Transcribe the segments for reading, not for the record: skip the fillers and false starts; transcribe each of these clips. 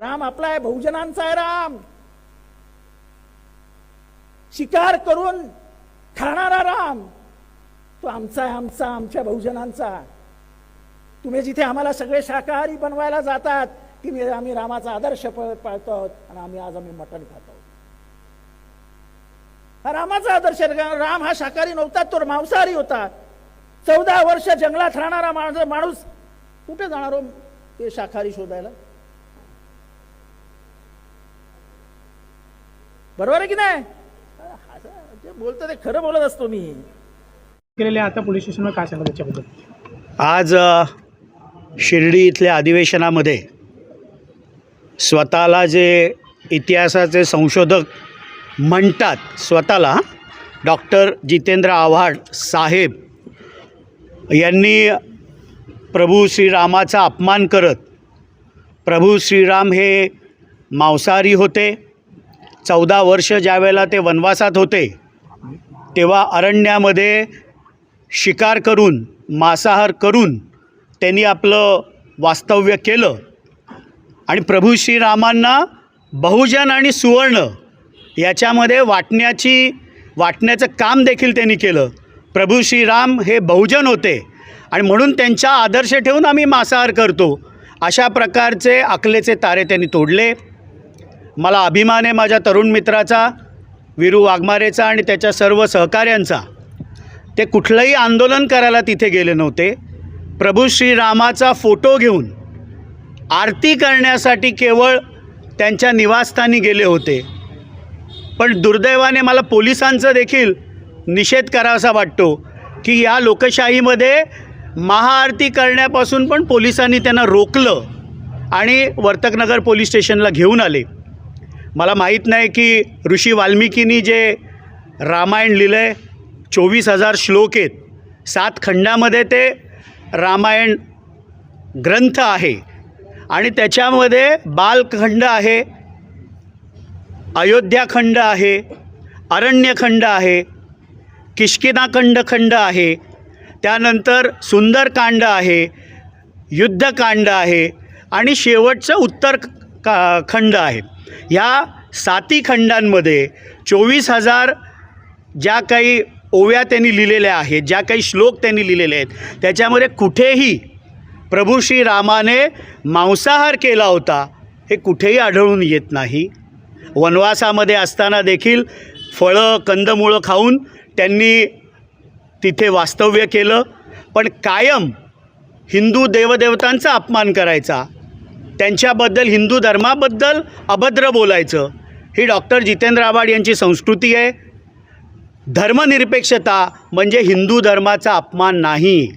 राम आपला आहे, बहुजनांचा आहे राम. शिकार करून खाणारा राम तो आमचा आहे, आमच्या बहुजनांचा. तुम्ही जिथे आम्हाला सगळे शाकाहारी बनवायला जातात की आम्ही रामाचा आदर्श पाळतो आहोत आणि आम्ही मटण खातो. हा रामाचा आदर्श. राम हा शाकाहारी नव्हता, तो मांसाहारी होता. 14 वर्ष जंगलात राहणारा माणूस कुठे जाणार हो ते शाकाहारी शोधायला? बरोबर आहे की नाही? जे बोलतो ते खरं बोलत असतो मी. केलेले आता पोलीस स्टेशनवर काय सांगा त्याच्याबद्दल? आज शिर्डी इथल्या अधिवेशनामध्ये स्वतःला जे इतिहासाचे संशोधक म्हणतात, स्वतःला डॉक्टर जितेंद्र आव्हाड साहेब यांनी प्रभू श्रीरामाचा अपमान करत, प्रभू श्रीराम हे मांसाहारी होते, 14 वर्ष ज्यावेळेला ते वनवासात होते तेव्हा अरण्यामध्ये शिकार करून, मांसाहार करून त्यांनी आपलं वास्तव्य केलं आणि प्रभू श्रीरामांना बहुजन आणि सुवर्ण याच्यामध्ये वाटण्याचं काम देखील त्यांनी केलं. प्रभू श्रीराम हे बहुजन होते आणि म्हणून त्यांचा आदर्श ठेवून आम्ही मांसाहार करतो, अशा प्रकारचे अकलेचे तारे त्यांनी तोडले. मला अभिमान आहे माझ्या तरुण मित्राचा, वीरू वाघमारेचा आणि त्याच्या सर्व सहकाऱ्यांचा. ते कुठलंही आंदोलन करायला तिथे गेले नव्हते. प्रभू श्रीरामाचा फोटो घेऊन आरती करण्यासाठी केवळ त्यांच्या निवासस्थानी गेले होते. पण दुर्दैवाने मला पोलिसांचा देखील निषेध करावासा वाटतो की या लोकशाहीमध्ये महाआरती करण्यापासून पण पोलिसांनी त्यांना रोखलं आणि वर्तकनगर पोलीस स्टेशनला घेऊन आले. मला माहीत नाही की ऋषी वाल्मिकींनी जे रामायण लिहिलं आहे, 24,000 श्लोक आहेत, 7 खंडामध्ये ते रामायण ग्रंथ आहे आणि त्याच्यामध्ये बालखंड आहे, अयोध्याखंड आहे, अरण्यखंड आहे, किष्किंधाखंड आहे, त्यानंतर सुंदरकांड आहे, युद्धकांड आहे आणि शेवटचं उत्तरखंड आहे. ह्या 7 खंडांमध्ये 24,000 ज्या काही ओव्या त्यांनी लिहिलेल्या आहेत, ज्या काही श्लोक त्यांनी लिहिलेले आहेत, त्याच्यामध्ये कुठेही प्रभू श्रीरामाने मांसाहार केला होता हे कुठेही आढळून येत नाही. वनवासामध्ये असताना देखील फळं कंदमुळं खाऊन त्यांनी तिथे वास्तव्य केलं, पण कायम हिंदू देवदेवतांचा अपमान करायचा, त्यांच्याबद्दल, हिंदू धर्माबद्दल अभद्र बोलायचं, ही डॉक्टर जितेंद्र आव्हाड यांची संस्कृती आहे. धर्मनिरपेक्षता म्हणजे हिंदू धर्माचा अपमान नाही.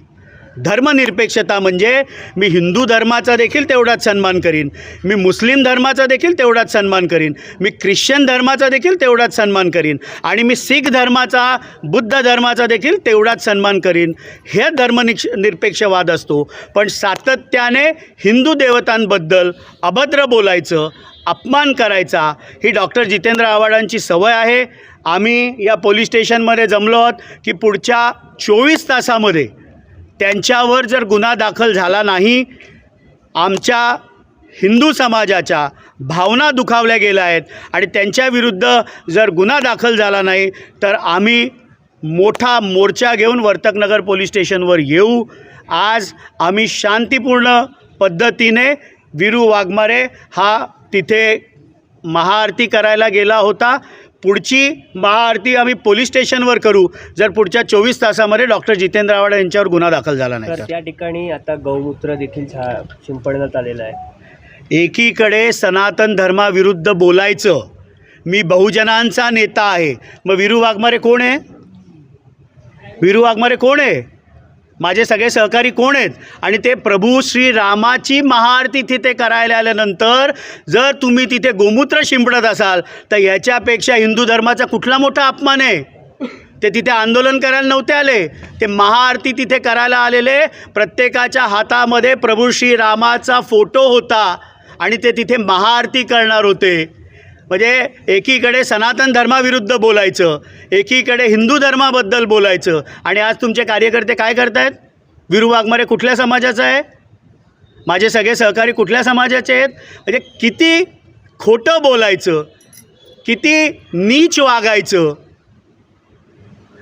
धर्मनिरपेक्षता म्हणजे मी हिंदू धर्माचा देखील तेवढाच सन्मान करीन, मी मुस्लिम धर्माचा देखील तेवढाच सन्मान करीन, मी ख्रिश्चन धर्माचा देखील तेवढाच सन्मान करीन आणि मी शीख धर्माचा, बुद्ध धर्माचा देखील तेवढाच सन्मान करीन. हे धर्मनिरपेक्षवाद असतो. पण सातत्याने हिंदू देवतांबद्दल अभद्र बोलायचं, अपमान करायचा ही डॉक्टर जितेंद्र आव्हाडांची सवय आहे. आम्ही या पोलीस स्टेशनमध्ये जमलो आहोत की पुढच्या 24 तासामध्ये त्यांच्यावर जर गुन्हा दाखल झाला नाही, आमच्या हिंदू समाजाच्या भावना दुखावल्या गेल्या आहेत आणि त्यांच्याविरुद्ध जर गुन्हा दाखल झाला नाही तर आम्ही मोठा मोर्चा घेऊन वर्तकनगर पोलीस स्टेशनवर येऊ. आज आम्ही शांतीपूर्ण पद्धतीने वीरू वाघमारे हा तिथे महाआरती करायला गेला होता. पुढची महाआरती आम्ही पोलीस स्टेशनवर करू जर पुढच्या 24 तासामध्ये डॉक्टर जितेंद्र आव्हाड यांच्यावर गुन्हा दाखल झाला नाही तर. त्या ठिकाणी आता गौमूत्र देखील शिंपडण्यात आलेलं आहे. एकीकडे सनातन धर्माविरुद्ध बोलायचं, मी बहुजनांचा नेता आहे, मग वीरू वाघमारे कोण आहे? वीरू वाघमारे कोण आहे? माझे सगळे सहकारी कोण आहेत? आणि ते प्रभू श्रीरामाची महाआरती तिथे करायला आल्यानंतर जर तुम्ही तिथे गोमूत्र शिंपडत असाल तर याच्यापेक्षा हिंदू धर्माचा कुठला मोठा अपमान आहे? ते तिथे आंदोलन करायला नव्हते आले, ते महाआरती तिथे करायला आलेले. प्रत्येकाच्या हातामध्ये प्रभू श्रीरामाचा फोटो होता आणि ते तिथे महाआरती करणार होते. म्हणजे एकीकडे सनातन धर्माविरुद्ध बोलायचं, एकीकडे हिंदू धर्माबद्दल बोलायचं आणि आज तुमचे कार्यकर्ते काय करतायत? वीरू वाघमारे कुठल्या समाजाचा आहे? माझे सगळे सहकारी कुठल्या समाजाचे आहेत, म्हणजे किती खोटं बोलायचं, किती नीच वागायचं,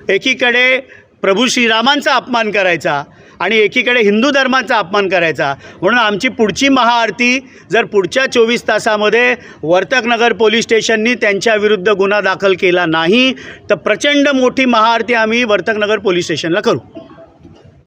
एकीकडे प्रभू श्रीरामांचा अपमान करायचा आणि एकीकडे हिंदू धर्माचा अपमान करायचा. म्हणून आमची पुढची महाआरती जर पुढच्या 24 तासामध्ये वर्तकनगर पोलीस स्टेशननी त्यांच्याविरुद्ध गुन्हा दाखल केला नाही तर प्रचंड मोठी महाआरती आम्ही वर्तकनगर पोलीस स्टेशनला करू.